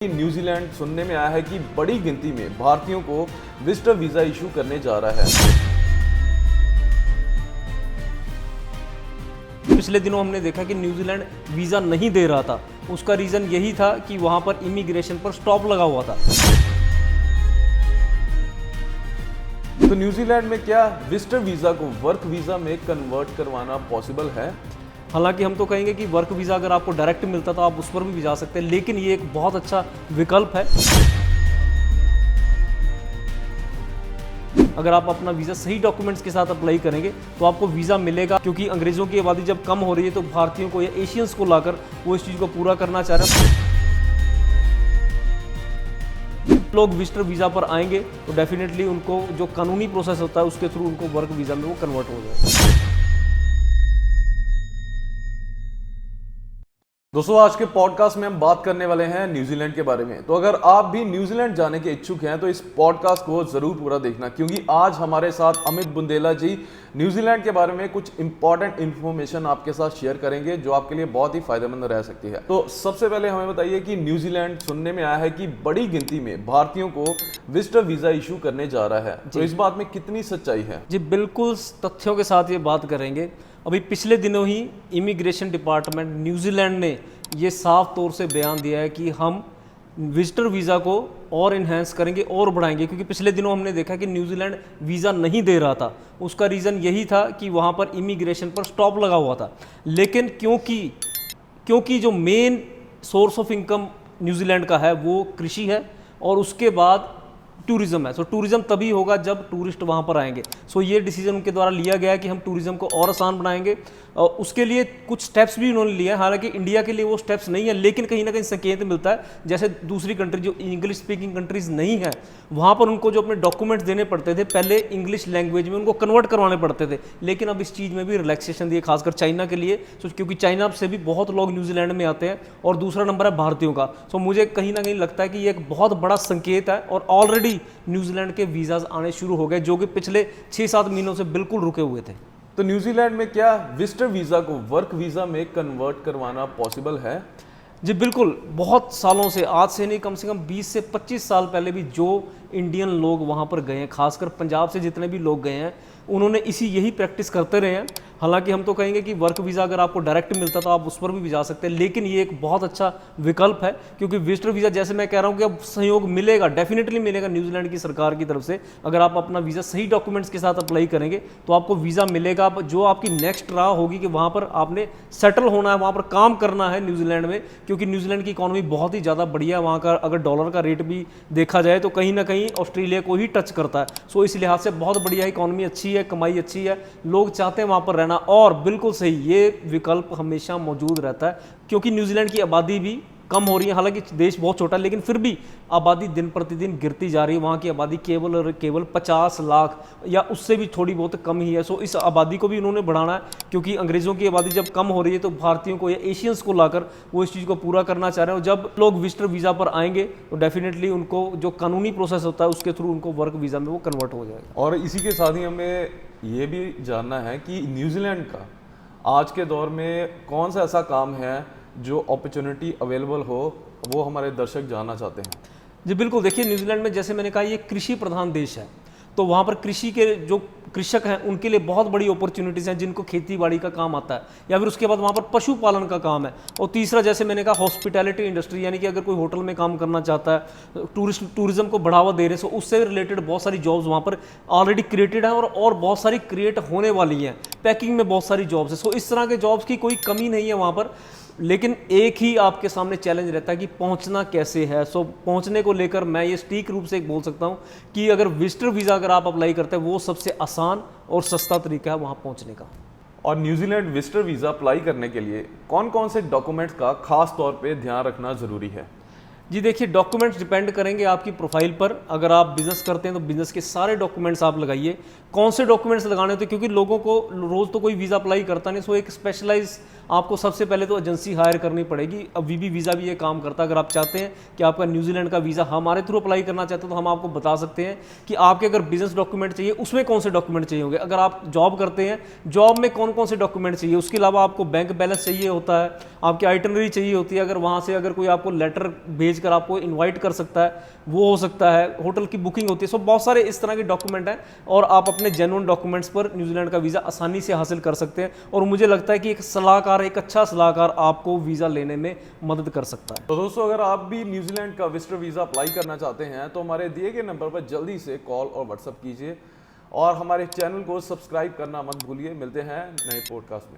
New Zealand सुनने में आया है कि बड़ी गिनती में भारतीयों को विजिटर वीजा इशू करने जा रहा है। पिछले दिनों हमने देखा कि न्यूजीलैंड वीज़ा नहीं दे रहा था। उसका रीज़न यही था कि वहां पर इमिग्रेशन पर स्टॉप लगा हुआ था। तो न्यूजीलैंड में क्या विजिटर वीजा को वर्क वीजा में कन्वर्ट करवाना पॉसिबल है? हालांकि हम तो कहेंगे कि वर्क वीज़ा अगर आपको डायरेक्ट मिलता तो आप उस पर भी जा सकते हैं, लेकिन ये एक बहुत अच्छा विकल्प है। अगर आप अपना वीज़ा सही डॉक्यूमेंट्स के साथ अप्लाई करेंगे तो आपको वीज़ा मिलेगा, क्योंकि अंग्रेज़ों की आबादी जब कम हो रही है तो भारतीयों को या एशियंस को लाकर वो इस चीज़ को पूरा करना चाह रहे हैं। लोग विजिटर वीज़ा पर आएंगे तो डेफिनेटली उनको जो कानूनी प्रोसेस होता है उसके थ्रू उनको वर्क वीज़ा में वो कन्वर्ट हो जाएगा। दोस्तों, आज के पॉडकास्ट में हम बात करने वाले हैं न्यूजीलैंड के बारे में। तो अगर आप भी न्यूजीलैंड जाने के इच्छुक हैं तो इस पॉडकास्ट को जरूर पूरा देखना, क्योंकि आज हमारे साथ अमित बुंदेला जी न्यूजीलैंड के बारे में कुछ इंपॉर्टेंट इन्फॉर्मेशन आपके साथ शेयर करेंगे जो आपके लिए बहुत ही फायदेमंद रह सकती है। तो सबसे पहले हमें बताइए कि न्यूजीलैंड सुनने में आया है कि बड़ी गिनती में भारतीयों को विजिटर वीजा इशू करने जा रहा है, तो इस बात में कितनी सच्चाई है? जी बिल्कुल, तथ्यों के साथ ये बात करेंगे। अभी पिछले दिनों ही इमिग्रेशन डिपार्टमेंट न्यूजीलैंड ने ये साफ तौर से बयान दिया है कि हम विजिटर वीज़ा को और इन्हेंस करेंगे और बढ़ाएंगे, क्योंकि पिछले दिनों हमने देखा कि न्यूजीलैंड वीज़ा नहीं दे रहा था। उसका रीज़न यही था कि वहाँ पर इमिग्रेशन पर स्टॉप लगा हुआ था। लेकिन क्योंकि जो main source of income New Zealand का है वो कृषि है और उसके बाद टूरिज्म है। सो टूरिज्म तभी होगा जब टूरिस्ट वहाँ पर आएंगे। सो ये डिसीजन उनके द्वारा लिया गया है कि हम टूरिज्म को और आसान बनाएंगे। और उसके लिए कुछ स्टेप्स भी उन्होंने लिए हैं। हालांकि इंडिया के लिए वो स्टेप्स नहीं है, लेकिन कहीं ना कहीं संकेत मिलता है। जैसे दूसरी कंट्री जो इंग्लिश स्पीकिंग कंट्रीज नहीं है वहाँ पर उनको जो अपने डॉक्यूमेंट्स देने पड़ते थे पहले इंग्लिश लैंग्वेज में, उनको कन्वर्ट करवाने पड़ते थे। लेकिन अब इस चीज़ में भी रिलैक्सेशन दिए, खासकर चाइना के लिए। क्योंकि चाइना से भी बहुत लोग न्यूजीलैंड में आते हैं और दूसरा नंबर है भारतीयों का। सो मुझे कहीं ना कहीं लगता है कि ये एक बहुत बड़ा संकेत है और ऑलरेडी न्यूजीलैंड के वीज़ाज आने शुरू हो गए जो कि पिछले 6-7 महीनों से बिल्कुल रुके हुए थे। तो न्यूजीलैंड में क्या विजिटर वीजा को वर्क वीजा में कन्वर्ट करवाना पॉसिबल है? जी बिल्कुल, बहुत सालों से, आज से नहीं कम से कम 20 से 25 साल पहले भी जो इंडियन लोग वहाँ पर गए हैं, खासकर पंजाब से जितने भी लोग गए हैं, उन्होंने यही प्रैक्टिस करते रहे हैं। हालांकि हम तो कहेंगे कि वर्क वीज़ा अगर आपको डायरेक्ट मिलता तो आप उस पर भी जा सकते हैं, लेकिन ये एक बहुत अच्छा विकल्प है। क्योंकि विजिटर वीज़ा, जैसे मैं कह रहा हूँ कि अब सहयोग मिलेगा, डेफिनेटली मिलेगा न्यूजीलैंड की सरकार की तरफ से। अगर आप अपना वीज़ा सही डॉक्यूमेंट्स के साथ अप्लाई करेंगे तो आपको वीज़ा मिलेगा। जो आपकी नेक्स्ट राह होगी कि वहाँ पर आपने सेटल होना है, वहाँ पर काम करना है न्यूजीलैंड में, क्योंकि न्यूजीलैंड की इकॉनमी बहुत ही ज़्यादा बढ़िया है। वहाँ का अगर डॉलर का रेट भी देखा जाए तो कहीं ना कहीं ऑस्ट्रेलिया को ही टच करता है। सो इस लिहाज से बहुत बढ़िया, इकॉनमी अच्छी है, कमाई अच्छी है, लोग चाहते हैं वहाँ पर रहना। और बिल्कुल सही, ये विकल्प हमेशा मौजूद रहता है, क्योंकि न्यूजीलैंड की आबादी भी कम हो रही है। हालांकि देश बहुत छोटा है, लेकिन फिर भी आबादी दिन प्रतिदिन गिरती जा रही है। वहाँ की आबादी केवल 50 लाख या उससे भी थोड़ी बहुत कम ही है। सो इस आबादी को भी उन्होंने बढ़ाना है, क्योंकि अंग्रेज़ों की आबादी जब कम हो रही है तो भारतीयों को या एशियंस को लाकर वो इस चीज़ को पूरा करना चाह रहे हैं। और जब लोग विजिटर वीज़ा पर आएंगे तो डेफिनेटली उनको जो कानूनी प्रोसेस होता है उसके थ्रू उनको वर्क वीज़ा में वो कन्वर्ट हो जाएगा। और इसी के साथ ही हमें ये भी जानना है कि न्यूजीलैंड का आज के दौर में कौन सा ऐसा काम है जो अपॉर्चुनिटी अवेलेबल हो, वो हमारे दर्शक जानना चाहते हैं। जी बिल्कुल, देखिए न्यूजीलैंड में जैसे मैंने कहा ये कृषि प्रधान देश है, तो वहाँ पर कृषि के जो कृषक हैं उनके लिए बहुत बड़ी अपॉर्चुनिटीज़ हैं, जिनको खेती बाड़ी का काम आता है, या फिर उसके बाद वहाँ पर पशुपालन का काम है। और तीसरा, जैसे मैंने कहा, हॉस्पिटैलिटी इंडस्ट्री, यानी कि अगर कोई होटल में काम करना चाहता है, टूरिज्म को बढ़ावा दे रहे हैं, सो उससे रिलेटेड बहुत सारी जॉब्स वहाँ पर ऑलरेडी क्रिएटेड हैं और बहुत सारी क्रिएट होने वाली हैं। पैकिंग में बहुत सारी जॉब्स है। सो इस तरह के जॉब्स की कोई कमी नहीं है वहाँ पर। लेकिन एक ही आपके सामने चैलेंज रहता है कि पहुंचना कैसे है। सो पहुंचने को लेकर मैं ये सटीक रूप से एक बोल सकता हूं कि अगर विजिटर वीज़ा अगर आप अप्लाई करते हैं वो सबसे आसान और सस्ता तरीका है वहां पहुंचने का। और न्यूजीलैंड विजिटर वीज़ा अप्लाई करने के लिए कौन कौन से डॉक्यूमेंट्स का खास तौर पे ध्यान रखना ज़रूरी है? जी देखिए, डॉक्यूमेंट्स डिपेंड करेंगे आपकी प्रोफाइल पर। अगर आप बिजनेस करते हैं तो बिजनेस के सारे डॉक्यूमेंट्स आप लगाइए। कौन से डॉक्यूमेंट्स लगाने होते हैं, क्योंकि लोगों को रोज़ तो कोई वीज़ा अप्लाई करता नहीं। सो एक स्पेशलाइज आपको सबसे पहले तो एजेंसी हायर करनी पड़ेगी। अब वीबी वीज़ा भी ये काम करता है। अगर आप चाहते हैं कि आपका न्यूजीलैंड का वीज़ा हमारे थ्रू अप्लाई करना चाहते हैं तो हम आपको बता सकते हैं कि आपके अगर बिजनेस डॉक्यूमेंट चाहिए उसमें कौन से डॉक्यूमेंट चाहिए होंगे। अगर आप जॉब करते हैं, जॉब में कौन कौन से डॉक्यूमेंट चाहिए। उसके अलावा आपको बैंक बैलेंस चाहिए होता है, आपकी आइटनरी चाहिए होती है। अगर वहाँ से अगर कोई आपको लेटर भेज भेजकर आपको इनवाइट कर सकता है, वो हो सकता है, होटल की बुकिंग होती है। सो बहुत सारे इस तरह के डॉक्यूमेंट हैं और आप अपने जेन्युइन डॉक्यूमेंट्स पर न्यूजीलैंड का वीज़ा आसानी से हासिल कर सकते हैं। और मुझे लगता है कि एक सलाहकार, एक अच्छा सलाहकार आपको वीज़ा लेने में मदद कर सकता है। तो दोस्तों, अगर आप भी न्यूजीलैंड का विजिटर वीज़ा अप्लाई करना चाहते हैं तो हमारे दिए गए नंबर पर जल्दी से कॉल और व्हाट्सएप कीजिए और हमारे चैनल को सब्सक्राइब करना मत भूलिए। मिलते हैं नए पॉडकास्ट में।